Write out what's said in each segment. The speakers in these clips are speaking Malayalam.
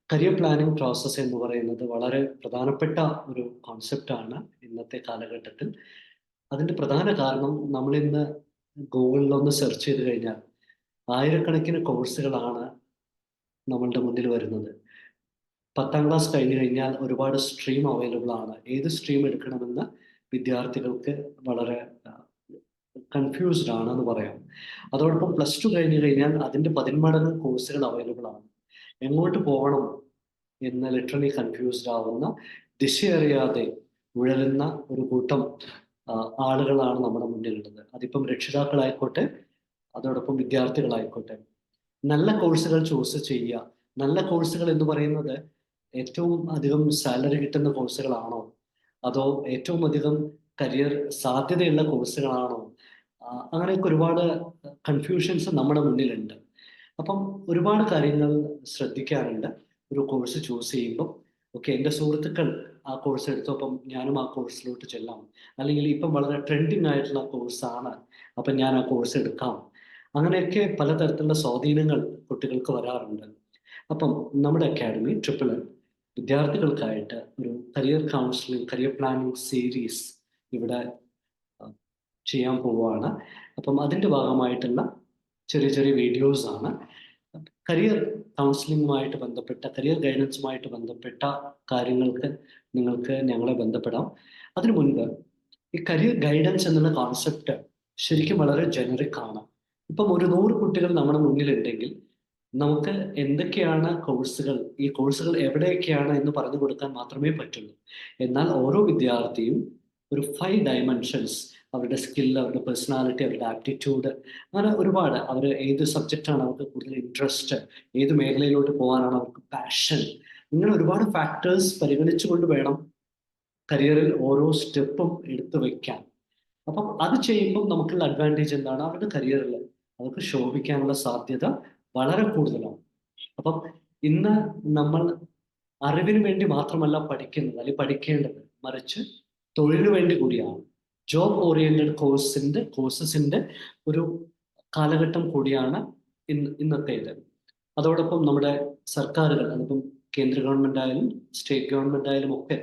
കരിയർ പ്ലാനിംഗ് പ്രോസസ്സ് എന്ന് പറയുന്നത് വളരെ പ്രധാനപ്പെട്ട ഒരു കോൺസെപ്റ്റാണ് ഇന്നത്തെ കാലഘട്ടത്തിൽ. അതിൻ്റെ പ്രധാന കാരണം നമ്മളിന്ന് ഗൂഗിളിലൊന്ന് സെർച്ച് ചെയ്ത് കഴിഞ്ഞാൽ ആയിരക്കണക്കിന് കോഴ്സുകളാണ് നമ്മളുടെ മുന്നിൽ വരുന്നത്. 10ാം ക്ലാസ് കഴിഞ്ഞ് കഴിഞ്ഞാൽ ഒരുപാട് സ്ട്രീം അവൈലബിൾ ആണ്. ഏത് സ്ട്രീം എടുക്കണമെന്ന് വിദ്യാർത്ഥികൾക്ക് വളരെ കൺഫ്യൂസ്ഡ് ആണെന്ന് പറയാം. അതോടൊപ്പം പ്ലസ് ടു കഴിഞ്ഞ് കഴിഞ്ഞാൽ അതിൻ്റെ 10 മടങ്ങ് കോഴ്സുകൾ അവൈലബിൾ ആണ്. എങ്ങോട്ട് പോകണം എന്ന് ലിറ്ററലി കൺഫ്യൂസ്ഡ് ആവുന്ന, ദിശയറിയാതെ ഉഴലുന്ന ഒരു കൂട്ടം ആളുകളാണ് നമ്മുടെ മുന്നിലുള്ളത്. അതിപ്പം രക്ഷിതാക്കളായിക്കോട്ടെ, അതോടൊപ്പം വിദ്യാർത്ഥികളായിക്കോട്ടെ. നല്ല കോഴ്സുകൾ ചൂസ് ചെയ്യുക. നല്ല കോഴ്സുകൾ എന്ന് പറയുന്നത് ഏറ്റവും അധികം സാലറി കിട്ടുന്ന കോഴ്സുകളാണോ, അതോ ഏറ്റവും അധികം കരിയർ സാധ്യതയുള്ള കോഴ്സുകളാണോ? അങ്ങനെയൊക്കെ ഒരുപാട് കൺഫ്യൂഷൻസ് നമ്മുടെ മുന്നിലുണ്ട്. അപ്പം ഒരുപാട് കാര്യങ്ങൾ ശ്രദ്ധിക്കാറുണ്ട് ഒരു കോഴ്സ് ചൂസ് ചെയ്യുമ്പോൾ. ഓക്കെ, എൻ്റെ സുഹൃത്തുക്കൾ ആ കോഴ്സ് എടുത്തപ്പം ഞാനും ആ കോഴ്സിലോട്ട് ചെല്ലാം, അല്ലെങ്കിൽ ഇപ്പം വളരെ ട്രെൻഡിങ് ആയിട്ടുള്ള കോഴ്സാണ്, അപ്പം ഞാൻ ആ കോഴ്സ് എടുക്കാം. അങ്ങനെയൊക്കെ പലതരത്തിലുള്ള സ്വാധീനങ്ങൾ കുട്ടികൾക്ക് വരാറുണ്ട്. അപ്പം നമ്മുടെ അക്കാഡമി ട്രിപ്പിൾ വിദ്യാർത്ഥികൾക്കായിട്ട് ഒരു career counselling, career planning series ഇവിടെ ചെയ്യാൻ പോവുകയാണ്. അപ്പം അതിൻ്റെ ഭാഗമായിട്ടുള്ള ചെറിയ ചെറിയ വീഡിയോസ് ആണ്. കരിയർ കൗൺസിലിംഗുമായിട്ട് ബന്ധപ്പെട്ട, കരിയർ ഗൈഡൻസുമായിട്ട് ബന്ധപ്പെട്ട കാര്യങ്ങൾക്ക് നിങ്ങൾക്ക് ഞങ്ങളെ ബന്ധപ്പെടാം. അതിനു മുൻപ് ഈ കരിയർ ഗൈഡൻസ് എന്നുള്ള കോൺസെപ്റ്റ് ശരിക്കും വളരെ ജനറിക് ആണ്. ഇപ്പം ഒരു 100 കുട്ടികൾ നമ്മുടെ മുന്നിലുണ്ടെങ്കിൽ നമുക്ക് എന്തൊക്കെയാണ് കോഴ്സുകൾ, ഈ കോഴ്സുകൾ എവിടെയൊക്കെയാണ് എന്ന് പറഞ്ഞു കൊടുക്കാൻ മാത്രമേ പറ്റുള്ളൂ. എന്നാൽ ഓരോ വിദ്യാർത്ഥിയും ഒരു 5 ഡയമെൻഷൻസ്, അവരുടെ സ്കിൽ, അവരുടെ പേഴ്സണാലിറ്റി, അവരുടെ ആപ്റ്റിറ്റ്യൂഡ്, അങ്ങനെ ഒരുപാട്, അവർ ഏത് സബ്ജക്റ്റാണ് അവർക്ക് കൂടുതൽ ഇൻട്രസ്റ്റ്, ഏത് മേഖലയിലോട്ട് പോകാനാണ് അവർക്ക് പാഷൻ, ഇങ്ങനെ ഒരുപാട് ഫാക്ടേഴ്സ് പരിഗണിച്ചുകൊണ്ട് വേണം കരിയറിൽ ഓരോ സ്റ്റെപ്പും എടുത്തു വയ്ക്കാൻ. അപ്പം അത് ചെയ്യുമ്പോൾ നമുക്കുള്ള അഡ്വാൻറ്റേജ് എന്താണ്? അവരുടെ കരിയറിൽ അവർക്ക് ശോഭിക്കാനുള്ള സാധ്യത വളരെ കൂടുതലാണ്. അപ്പം ഇന്ന് നമ്മൾ അറിവിന് വേണ്ടി മാത്രമല്ല പഠിക്കുന്നത്, അല്ലെങ്കിൽ പഠിക്കേണ്ടത്, മറിച്ച് തൊഴിലിനു വേണ്ടി കൂടിയാണ്. ജോബ് ഓറിയന്റഡ് കോഴ്സസിന്റെ ഒരു കാലഘട്ടം കൂടിയാണ് ഇന്നത്തേത്. അതോടൊപ്പം നമ്മുടെ സർക്കാരുകൾ, അതിപ്പം കേന്ദ്ര ഗവൺമെന്റ് ആയാലും സ്റ്റേറ്റ് ഗവൺമെന്റ് ആയാലും ഒക്കെ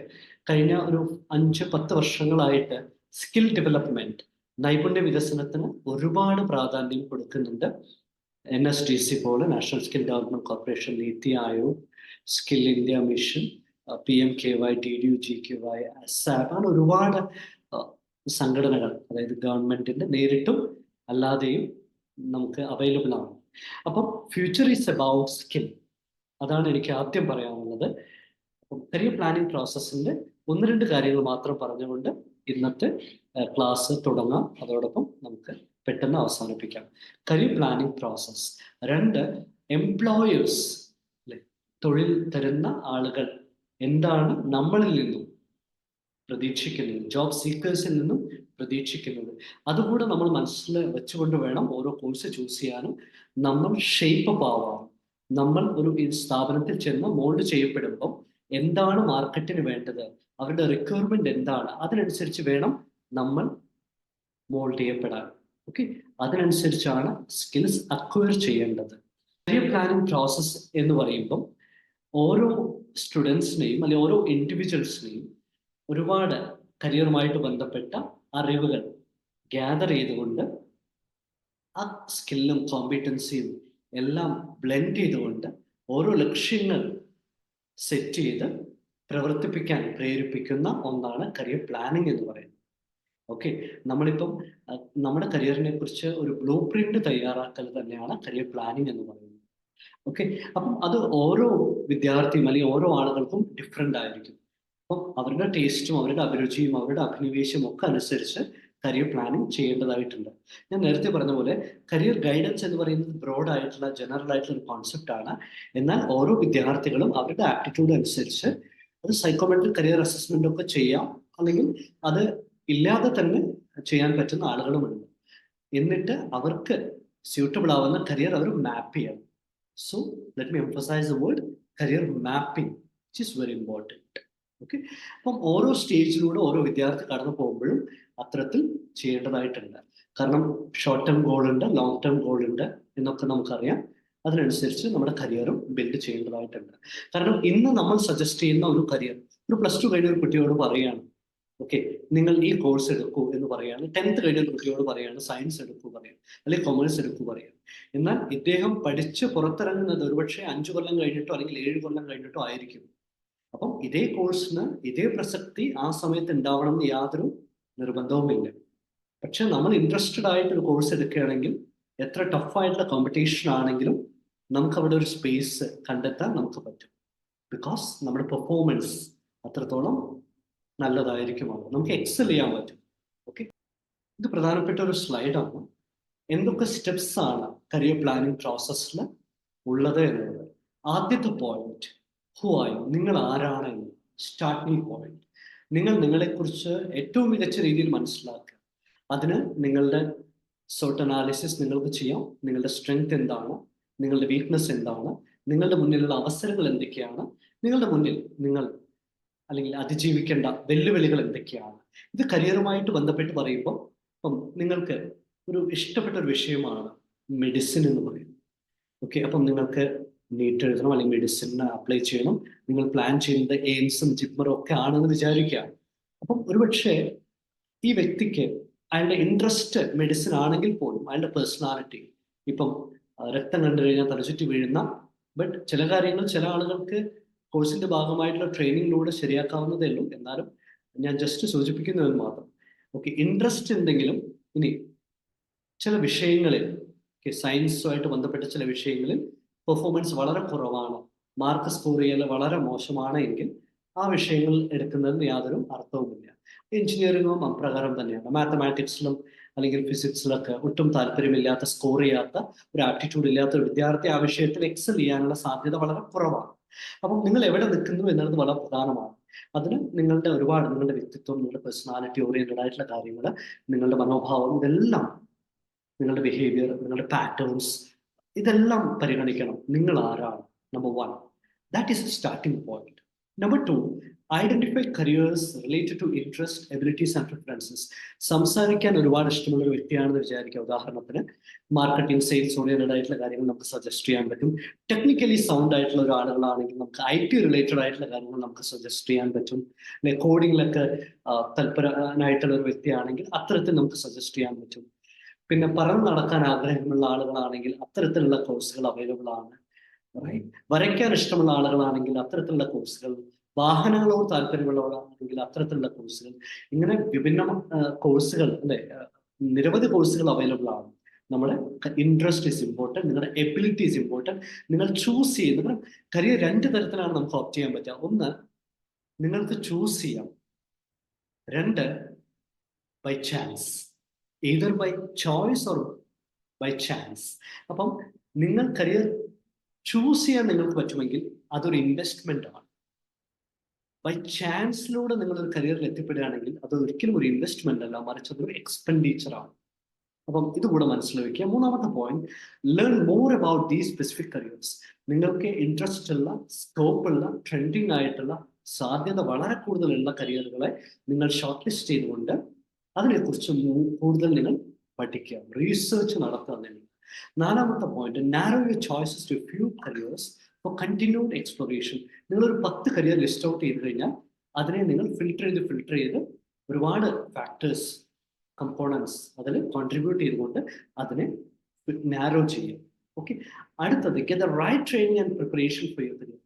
കഴിഞ്ഞ ഒരു 5-10 വർഷങ്ങളായിട്ട് സ്കിൽ ഡെവലപ്മെന്റ്, നൈപുണ്യ വികസനത്തിന് ഒരുപാട് പ്രാധാന്യം കൊടുക്കുന്നുണ്ട്. NSDC പോലെ, national skill development corporation, NITI Aayog, skill India mission, PMKY, DDU-GKY, ASAP, അങ്ങനെ ഒരുപാട് സംഘടനകൾ, അതായത് ഗവൺമെന്റിന്റെ നേരിട്ടും അല്ലാതെയും നമുക്ക് അവൈലബിൾ ആണ്. അപ്പം ഫ്യൂച്ചർ ഈസ് അബൌട്ട് സ്കിൽ. അതാണ് എനിക്ക് ആദ്യം പറയാനുള്ളത്. അപ്പം കരിയർ പ്ലാനിംഗ് പ്രോസസ്സിന്റെ 1-2 കാര്യങ്ങൾ മാത്രം പറഞ്ഞുകൊണ്ട് ഇന്നത്തെ ക്ലാസ് തുടങ്ങാം. അതോടൊപ്പം നമുക്ക് പെട്ടെന്ന് അവസാനിപ്പിക്കാം. Career planning process. 2, എംപ്ലോയേഴ്സ്, അല്ലെ, തൊഴിൽ തരുന്ന ആളുകൾ എന്താണ് നമ്മളിൽ നിന്നും പ്രതീക്ഷിക്കുന്നത്, ജോബ് സീക്കേഴ്സിൽ നിന്നും പ്രതീക്ഷിക്കുന്നത്, അതുകൂടെ നമ്മൾ മനസ്സിൽ വെച്ചുകൊണ്ട് വേണം ഓരോ കോഴ്സ് ചൂസ് ചെയ്യാനും. നമ്മൾ ഷേപ്പ് ആവാനും, നമ്മൾ ഒരു സ്ഥാപനത്തിൽ ചെന്ന് മോൾഡ് ചെയ്യപ്പെടുമ്പോൾ എന്താണ് മാർക്കറ്റിന് വേണ്ടത്, അവരുടെ റിക്വയർമെന്റ് എന്താണ്, അതിനനുസരിച്ച് വേണം നമ്മൾ മോൾഡ് ചെയ്യപ്പെടാൻ. ഓക്കെ, അതിനനുസരിച്ചാണ് സ്കിൽസ് അക്വയർ ചെയ്യേണ്ടത്. കരിയർ പ്ലാനിംഗ് പ്രോസസ് എന്ന് പറയുമ്പം ഓരോ സ്റ്റുഡൻസിനെയും അല്ലെങ്കിൽ ഓരോ ഇൻഡിവിജ്വൽസിനെയും ഒരുപാട് കരിയറുമായിട്ട് ബന്ധപ്പെട്ട അറിവുകൾ ഗ്യാദർ ചെയ്തുകൊണ്ട് ആ സ്കില്ലും കോമ്പിറ്റൻസിയും എല്ലാം ബ്ലെൻഡ് ചെയ്തുകൊണ്ട് ഓരോ ലക്ഷ്യങ്ങൾ സെറ്റ് ചെയ്ത് പ്രവർത്തിപ്പിക്കാൻ പ്രേരിപ്പിക്കുന്ന ഒന്നാണ് കരിയർ പ്ലാനിംഗ് എന്ന് പറയുന്നത്. ഓക്കെ, നമ്മളിപ്പം നമ്മുടെ കരിയറിനെ കുറിച്ച് ഒരു ബ്ലൂ പ്രിന്റ് തയ്യാറാക്കൽ തന്നെയാണ് കരിയർ പ്ലാനിംഗ് എന്ന് പറയുന്നത്. ഓക്കെ, അപ്പം അത് ഓരോ വിദ്യാർത്ഥിയും അല്ലെങ്കിൽ ഓരോ ആളുകൾക്കും ഡിഫറെൻ്റ് ആയിരിക്കും. അപ്പം അവരുടെ ടേസ്റ്റും അവരുടെ അഭിരുചിയും അവരുടെ അഭിനിവേശവും ഒക്കെ അനുസരിച്ച് കരിയർ പ്ലാനിങ് ചെയ്യേണ്ടതായിട്ടുണ്ട്. ഞാൻ നേരത്തെ പറഞ്ഞ പോലെ കരിയർ ഗൈഡൻസ് എന്ന് പറയുന്നത് ബ്രോഡ് ആയിട്ടുള്ള, ജനറൽ ആയിട്ടുള്ള ഒരു കോൺസെപ്റ്റ് ആണ്. എന്നാൽ ഓരോ വിദ്യാർത്ഥികളും അവരുടെ ആപ്റ്റിറ്റ്യൂഡ് അനുസരിച്ച് അത് സൈക്കോമെട്രിക് കരിയർ അസസ്മെന്റ് ഒക്കെ ചെയ്യാം, അല്ലെങ്കിൽ അത് ഇല്ലാതെ തന്നെ ചെയ്യാൻ പറ്റുന്ന ആളുകളുമുണ്ട്. എന്നിട്ട് അവർക്ക് സ്യൂട്ടബിൾ ആവുന്ന കരിയർ അവർ മാപ്പ് ചെയ്യണം. So let me emphasize the word career mapping, which is very important. Okay, അപ്പം ഓരോ സ്റ്റേജിലൂടെ ഓരോ വിദ്യാർത്ഥി കടന്നു പോകുമ്പോഴും അത്തരത്തിൽ ചെയ്യേണ്ടതായിട്ടുണ്ട്. കാരണം ഷോർട്ട് ടേം ഗോൾ ഉണ്ട്, ലോങ് ടേം ഗോൾ ഉണ്ട് എന്നൊക്കെ നമുക്കറിയാം. അതിനനുസരിച്ച് നമ്മുടെ കരിയറും ബിൽഡ് ചെയ്യേണ്ടതായിട്ടുണ്ട്. കാരണം ഇന്ന് നമ്മൾ സജസ്റ്റ് ചെയ്യുന്ന ഒരു കരിയർ, ഒരു +2 കഴിഞ്ഞ ഒരു കുട്ടിയോട് പറയുകയാണ്, ഓക്കെ, നിങ്ങൾ ഈ കോഴ്സ് എടുക്കൂ എന്ന് പറയുകയാണ്. 10th കഴിഞ്ഞ ഒരു കുട്ടിയോട് പറയുകയാണ് സയൻസ് എടുക്കൂ പറയാണ്, അല്ലെങ്കിൽ കൊമേഴ്സ് എടുക്കൂ പറയാണ്. എന്നാൽ ഇദ്ദേഹം പഠിച്ച് പുറത്തിറങ്ങുന്നത് ഒരുപക്ഷെ 5 കൊല്ലം കഴിഞ്ഞിട്ടോ അല്ലെങ്കിൽ 7 കൊല്ലം കഴിഞ്ഞിട്ടോ ആയിരിക്കും. അപ്പം ഇതേ കോഴ്സിന് ഇതേ പ്രസക്തി ആ സമയത്ത് ഉണ്ടാവണം എന്ന് യാതൊരു നിർബന്ധവുമില്ല. പക്ഷെ നമ്മൾ ഇൻട്രസ്റ്റഡ് ആയിട്ട് ഒരു കോഴ്സ് എടുക്കുകയാണെങ്കിൽ എത്ര ടഫായിട്ടുള്ള കോമ്പറ്റീഷൻ ആണെങ്കിലും നമുക്ക് അവിടെ ഒരു സ്പേസ് കണ്ടെത്താൻ നമുക്ക് പറ്റും. ബിക്കോസ് നമ്മുടെ പെർഫോമൻസ് അത്രത്തോളം നല്ലതായിരിക്കും, അവിടെ നമുക്ക് എക്സൽ ചെയ്യാൻ പറ്റും. ഓക്കെ, ഇത് പ്രധാനപ്പെട്ട ഒരു സ്ലൈഡാണ്. എന്തൊക്കെ സ്റ്റെപ്സ് ആണ് കരിയർ പ്ലാനിങ് പ്രോസസ്സിൽ ഉള്ളത് എന്നുള്ളത്. ആദ്യത്തെ പോയിന്റ്, ഹു ആയി, നിങ്ങൾ ആരാണ് എന്ന്. സ്റ്റാർട്ടിംഗ് പോയിന്റ്, നിങ്ങൾ നിങ്ങളെക്കുറിച്ച് ഏറ്റവും മികച്ച രീതിയിൽ മനസ്സിലാക്കുക. അതിന് നിങ്ങളുടെ സോർട്ട് അനാലിസിസ് നിങ്ങൾക്ക് ചെയ്യാം. നിങ്ങളുടെ സ്ട്രെങ്ത് എന്താണ്, നിങ്ങളുടെ വീക്ക്നെസ് എന്താണ്, നിങ്ങളുടെ മുന്നിലുള്ള അവസരങ്ങൾ എന്തൊക്കെയാണ്, നിങ്ങളുടെ മുന്നിൽ നിങ്ങൾ അല്ലെങ്കിൽ അതിജീവിക്കേണ്ട വെല്ലുവിളികൾ എന്തൊക്കെയാണ്. ഇത് കരിയറുമായിട്ട് ബന്ധപ്പെട്ട് പറയുമ്പോൾ ഇപ്പം നിങ്ങൾക്ക് ഒരു ഇഷ്ടപ്പെട്ട ഒരു വിഷയമാണ് മെഡിസിൻ എന്ന് പറയുന്നത്. ഓക്കെ, അപ്പം നിങ്ങൾക്ക് നീറ്റ് എഴുതണം അല്ലെങ്കിൽ മെഡിസിന് അപ്ലൈ ചെയ്യണം. നിങ്ങൾ പ്ലാൻ ചെയ്യുന്നത് എയിംസും ജിപ്മറും ഒക്കെ ആണെന്ന് വിചാരിക്കുക. അപ്പം ഒരുപക്ഷെ ഈ വ്യക്തിക്ക് അയാളുടെ ഇൻട്രസ്റ്റ് മെഡിസിൻ ആണെങ്കിൽ പോലും അയാളുടെ പേഴ്സണാലിറ്റി, ഇപ്പം രക്തം കണ്ടു കഴിഞ്ഞാൽ തലചുറ്റി വീഴുന്ന, ബട്ട് ചില കാര്യങ്ങൾ ചില ആളുകൾക്ക് കോഴ്സിന്റെ ഭാഗമായിട്ടുള്ള ട്രെയിനിങ്ങിലൂടെ ശരിയാക്കാവുന്നതേ ഉള്ളൂ. എന്നാലും ഞാൻ ജസ്റ്റ് സൂചിപ്പിക്കുന്നതിന് മാത്രം. ഓക്കെ, ഇൻട്രസ്റ്റ് എന്തെങ്കിലും ഇനി ചില വിഷയങ്ങളിൽ, സയൻസുമായിട്ട് ബന്ധപ്പെട്ട ചില വിഷയങ്ങളിൽ പെർഫോമൻസ് വളരെ കുറവാണ്, മാർക്ക് സ്കോർ ചെയ്യൽ വളരെ മോശമാണ് എങ്കിൽ ആ വിഷയങ്ങൾ എടുക്കുന്നതിന് യാതൊരു അർത്ഥവുമില്ല. എഞ്ചിനീയറിംഗും അപ്രകാരം തന്നെയാണ്. മാത്തമാറ്റിക്സിലും അല്ലെങ്കിൽ ഫിസിക്സിലൊക്കെ ഒട്ടും താല്പര്യമില്ലാത്ത, സ്കോർ ചെയ്യാത്ത, ഒരു ആപ്റ്റിറ്റ്യൂഡ് ഇല്ലാത്ത ഒരു വിദ്യാർത്ഥി ആ വിഷയത്തിൽ എക്സൽ ചെയ്യാനുള്ള സാധ്യത വളരെ കുറവാണ്. അപ്പം നിങ്ങൾ എവിടെ നിൽക്കുന്നു എന്നുള്ളത് വളരെ പ്രധാനമാണ്. അതിന് നിങ്ങളുടെ ഒരുപാട്, നിങ്ങളുടെ വ്യക്തിത്വം, നിങ്ങളുടെ പേഴ്സണാലിറ്റി ഓറിയന്റഡ് ആയിട്ടുള്ള കാര്യങ്ങൾ, നിങ്ങളുടെ മനോഭാവം, ഇതെല്ലാം, നിങ്ങളുടെ ബിഹേവിയർ, നിങ്ങളുടെ പാറ്റേൺസ്, ഇതെല്ലാം പരിഗണിക്കണം. നിങ്ങൾ ആരാണ്, number 1. That is a starting point. Number 2, identify careers related to interest, abilities and preferences. സംസാരിക്കാൻ ഒരുപാട് ഇഷ്ടമുള്ള ഒരു വ്യക്തിയാണെന്ന് വിചാരിക്കുക. ഉദാഹരണത്തിന് മാർക്കറ്റിംഗ്, സെയിൽസ് ഓറിയന്റഡ് ആയിട്ടുള്ള കാര്യങ്ങൾ നമുക്ക് സജസ്റ്റ് ചെയ്യാൻ പറ്റും. ടെക്നിക്കലി സൗണ്ട് ആയിട്ടുള്ള ഒരു ആളുകളാണെങ്കിൽ നമുക്ക് IT റിലേറ്റഡ് ആയിട്ടുള്ള കാര്യങ്ങൾ നമുക്ക് സജസ്റ്റ് ചെയ്യാൻ പറ്റും. അല്ലെങ്കിൽ കോഡിങ്ങിലൊക്കെ തൽപരനായിട്ടുള്ള ഒരു വ്യക്തിയാണെങ്കിൽ അത്തരത്തിൽ നമുക്ക് സജസ്റ്റ് ചെയ്യാൻ പറ്റും. പിന്നെ പറന്ന് നടക്കാൻ ആഗ്രഹമുള്ള ആളുകളാണെങ്കിൽ അത്തരത്തിലുള്ള കോഴ്സുകൾ അവൈലബിൾ ആണ്. വരയ്ക്കാൻ ഇഷ്ടമുള്ള ആളുകളാണെങ്കിൽ അത്തരത്തിലുള്ള കോഴ്സുകൾ, വാഹനങ്ങളോട് താല്പര്യമുള്ളവരാണെങ്കിൽ അത്തരത്തിലുള്ള കോഴ്സുകൾ, ഇങ്ങനെ വിഭിന്ന കോഴ്സുകൾ, അല്ലെ, നിരവധി കോഴ്സുകൾ അവൈലബിൾ ആണ്. നമ്മുടെ ഇൻട്രസ്റ്റ് ഈസ് ഇമ്പോർട്ടൻറ്റ്, നിങ്ങളുടെ എബിലിറ്റി ഈസ് ഇമ്പോർട്ടൻറ്റ്. നിങ്ങൾ ചൂസ് ചെയ്ത്, നിങ്ങളുടെ കരിയർ 2 തരത്തിലാണ് നമുക്ക് ഓപ്റ്റ് ചെയ്യാൻ പറ്റുക. 1, നിങ്ങൾക്ക് ചൂസ് ചെയ്യാം. 2, by chance, either by choice or by chance. അപ്പം നിങ്ങൾ കരിയർ ചൂസ് ചെയ്യാൻ നിങ്ങൾക്ക് പറ്റുമെങ്കിൽ അതൊരു ഇൻവെസ്റ്റ്മെന്റ് ആണ്. ബൈ ചാൻസിലൂടെ നിങ്ങൾ ഒരു കരിയറിൽ എത്തിപ്പെടുകയാണെങ്കിൽ അത് ഒരിക്കലും ഒരു ഇൻവെസ്റ്റ്മെന്റ് അല്ല, മറിച്ച് അതൊരു എക്സ്പെൻഡിച്ചർ ആണ്. അപ്പം ഇതുകൂടെ മനസ്സിലാക്കുക. 3ാമത്തെ point, learn more about these specific careers. നിങ്ങൾക്ക് ഇൻട്രസ്റ്റ് ഉള്ള, സ്കോപ്പ് ഉള്ള, ട്രെൻഡിങ് ആയിട്ടുള്ള, സാധ്യത വളരെ കൂടുതലുള്ള കരിയറുകളെ നിങ്ങൾ ഷോർട്ട് ലിസ്റ്റ് ചെയ്തുകൊണ്ട് അതിനെക്കുറിച്ച് കൂടുതൽ നിങ്ങൾ പഠിക്കുക, റീസേർച്ച് നടത്തുക എന്നുള്ളത്. 4ാമത്തെ point, narrow your choices to few careers for continued exploration. നിങ്ങളൊരു 10 കരിയർ ലിസ്റ്റ് ഔട്ട് ചെയ്ത് കഴിഞ്ഞാൽ അതിനെ നിങ്ങൾ ഫിൽട്ടർ ചെയ്ത് ഒരുപാട് ഫാക്ടേഴ്സ്, കമ്പോണൻസ് അതിൽ കോൺട്രിബ്യൂട്ട് ചെയ്തുകൊണ്ട് അതിനെ നാരോ ചെയ്യും. ഓക്കെ, അടുത്തത്, get the right training and preparation for your career.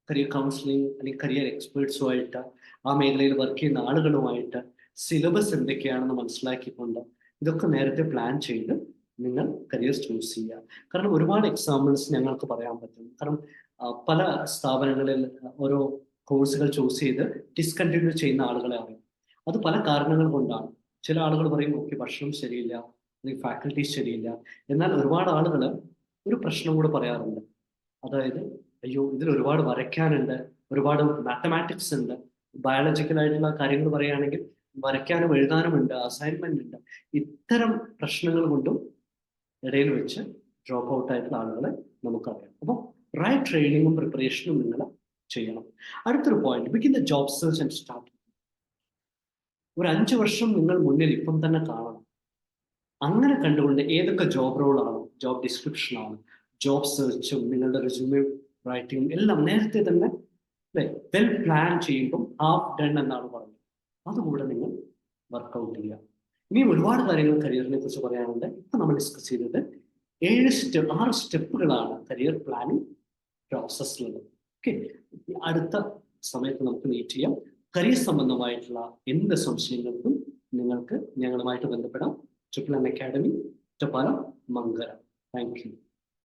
Career counselling അല്ലെങ്കിൽ കരിയർ എക്സ്പേർട്സുമായിട്ട്, ആ മേഖലയിൽ വർക്ക് ചെയ്യുന്ന ആളുകളുമായിട്ട് സിലബസ് എന്തൊക്കെയാണെന്ന് മനസ്സിലാക്കിക്കൊണ്ട് ഇതൊക്കെ നേരത്തെ പ്ലാൻ ചെയ്ത് നിങ്ങൾ കരിയർ ചൂസ് ചെയ്യുക. കാരണം ഒരുപാട് എക്സാമ്പിൾസ് ഞങ്ങൾക്ക് പറയാൻ പറ്റും. കാരണം പല സ്ഥാപനങ്ങളിൽ ഓരോ കോഴ്സുകൾ ചൂസ് ചെയ്ത് ഡിസ്കണ്ടിന്യൂ ചെയ്യുന്ന ആളുകളെ അറിയാം. അത് പല കാരണങ്ങൾ കൊണ്ടാണ്. ചില ആളുകൾ പറയും ഓക്കെ ഭക്ഷണം ശരിയില്ല, അല്ലെങ്കിൽ ഫാക്കൽറ്റീസ് ശരിയില്ല. എന്നാൽ ഒരുപാട് ആളുകൾ ഒരു പ്രശ്നം കൂടെ പറയാറുണ്ട്. അതായത് അയ്യോ ഇതിൽ ഒരുപാട് വരയ്ക്കാനുണ്ട്, ഒരുപാട് മാത്തമാറ്റിക്സ് ഉണ്ട്, ബയോളജിക്കൽ ആയിട്ടുള്ള കാര്യങ്ങൾ പറയുകയാണെങ്കിൽ വരയ്ക്കാനും എഴുതാനും ഉണ്ട്, അസൈൻമെന്റ് ഉണ്ട്. ഇത്തരം പ്രശ്നങ്ങൾ കൊണ്ടും ഇടയിൽ വെച്ച് ഡ്രോപ്പ് ഔട്ട് ആയിട്ടുള്ള ആളുകളെ നമുക്കറിയാം. അപ്പം റൈറ്റ് ട്രെയിനിങ്ങും പ്രിപ്പറേഷനും നിങ്ങൾ ചെയ്യണം. അടുത്തൊരു point, begin the job search and start. ഒരു 5 വർഷം നിങ്ങൾ മുന്നിൽ ഇപ്പം തന്നെ കാണണം. അങ്ങനെ കണ്ടുകൊണ്ട് ഏതൊക്കെ ജോബ് റോളാണ്, ജോബ് ഡിസ്ക്രിപ്ഷൻ ആണ്, ജോബ് സെർച്ചും നിങ്ങളുടെ റെസ്യൂമെ റൈറ്റിംഗും എല്ലാം നേരത്തെ തന്നെ അല്ലെ വെൽ പ്ലാൻ ചെയ്യുമ്പം ഹാഫ് ഡൺ എന്നാണ് പറയുന്നത്. അതുകൂടെ നിങ്ങൾ വർക്കൗട്ട് ചെയ്യുക. ഇനിയും ഒരുപാട് കാര്യങ്ങൾ കരിയറിനെ കുറിച്ച് പറയാനുണ്ട്. ഇപ്പൊ നമ്മൾ ഡിസ്കസ് ചെയ്തത് 6 സ്റ്റെപ്പുകളാണ് കരിയർ പ്ലാനിങ് പ്രോസസ്സിലുള്ളത്. ഓക്കെ, അടുത്ത സമയത്ത് നമുക്ക് മീറ്റ് ചെയ്യാം. കരിയർ സംബന്ധമായിട്ടുള്ള എന്ത് സംശയങ്ങൾക്കും നിങ്ങൾക്ക് ഞങ്ങളുമായിട്ട് ബന്ധപ്പെടാം. Triple N academy, Ottapalam, Mankara. Thank you.